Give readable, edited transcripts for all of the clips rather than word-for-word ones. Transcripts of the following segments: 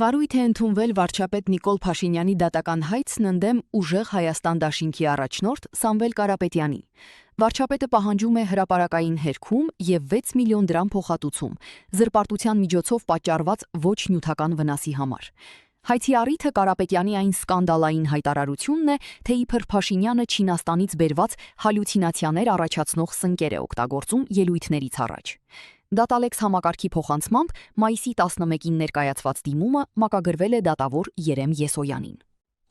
Վարույթ է ընդունվել վարչապետ Նիկոլ Փաշինյանի դատական հայցն ընդդեմ ուժեղ Հայաստան դաշինքի առաջնորդ Սամվել Կարապետյանի։ Վարչապետը պահանջում է հրապարակային հերքում և 6 միլիոն դրամ փոխհատուցում զրպարտության միջոցով պատճառված ոչ նյութական վնասի համար։ Հայցի առիթը Կարապետյանի այն սկանդալային հայտարարությունն է, թե իբր Փաշինյանը Չինաստանից բերված հալյուցինացիաներ առաջացնող սնկեր է օգտագործում ելույթներից առաջ։ Դատալեքս համակարգի փոխանցմամբ մայիսի 11-ին ներկայացված դիմումը մակագրվել է դատավոր Երեմ Եսոյանին։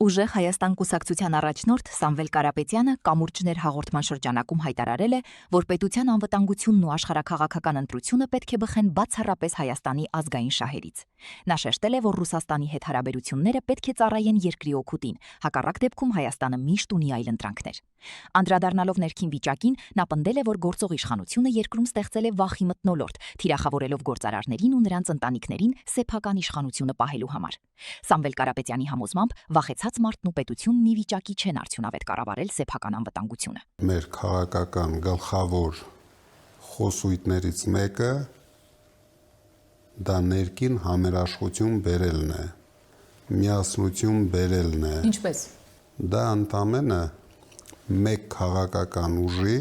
Ուժեղ Հայաստան կուսակցության առաջնորդ Սամվել Կարապետյանը կամուրջներ հաղորդման շրջանակում հայտարարել է, որ պետության անվտանգությունն ու աշխարհաքաղաքական ընտրությունը պետք է բխեն բացառապես Հայաստանի ազգային շահերից։ Նա շեշտել է, որ Ռուսաստանի հետ հարաբերությունները պետք է ծառայեն երկրի օգուտին, հակառակ դեպքում Հայաստանը միշտ ունի այլ ընտրանքներ։ Անդրադառնալով ներքին վիճակին, նա պնդել է, որ գործող իշխանությունը երկրում ստեղծել է վախի մթնոլորտ, թիրախավորելով գործարարներին ու նրանց ընտանիքներին սեփական իշխանությունը պահելու համար։ Սամվել Կարապետյանի համոզմամբ վախեցած մարդն ու պետությունն մի վիճակի չեն արդյունավետ կառավարել սեփական անվտանգությունը։ Մեր քաղաքական գլխավոր խոսույթներից մեկը դա ներքին համերաշխություն բերելն է, միասնություն բերելն է։ Ինչպես։ Դա ընդամենը մեկ քաղաքական ուժի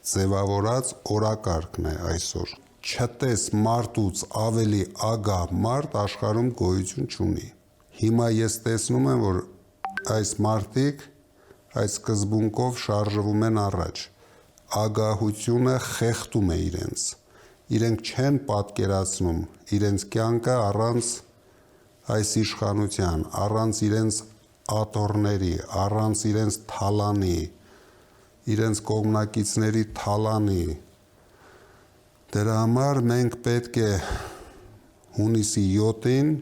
ձևավորած օրակարգն է այսօր։ Չտես մարդուց ավելի ագահ մարդ աշխարհում գոյություն չունի։ Հիմա ես տեսնում եմ, որ այս մարդիկ այս սկզբունքով շարժվում են առաջ։ Ագահությունը խեղդում է իրենց։ Իրենք չեն պատկերացնում իրենց կյանքը առանց այս իշխանության, առանց իրենց աթոռների, առանց իրենց թալանի, իրենց կողմնակիցների թալանի։ Դրա համար մենք պետք է հունիսի 7-ին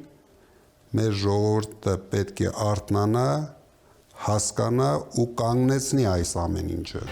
մեր ժողովուրդը պետք է արթնանա, հասկանա ու կանգնեցնի այս ամեն ինչը։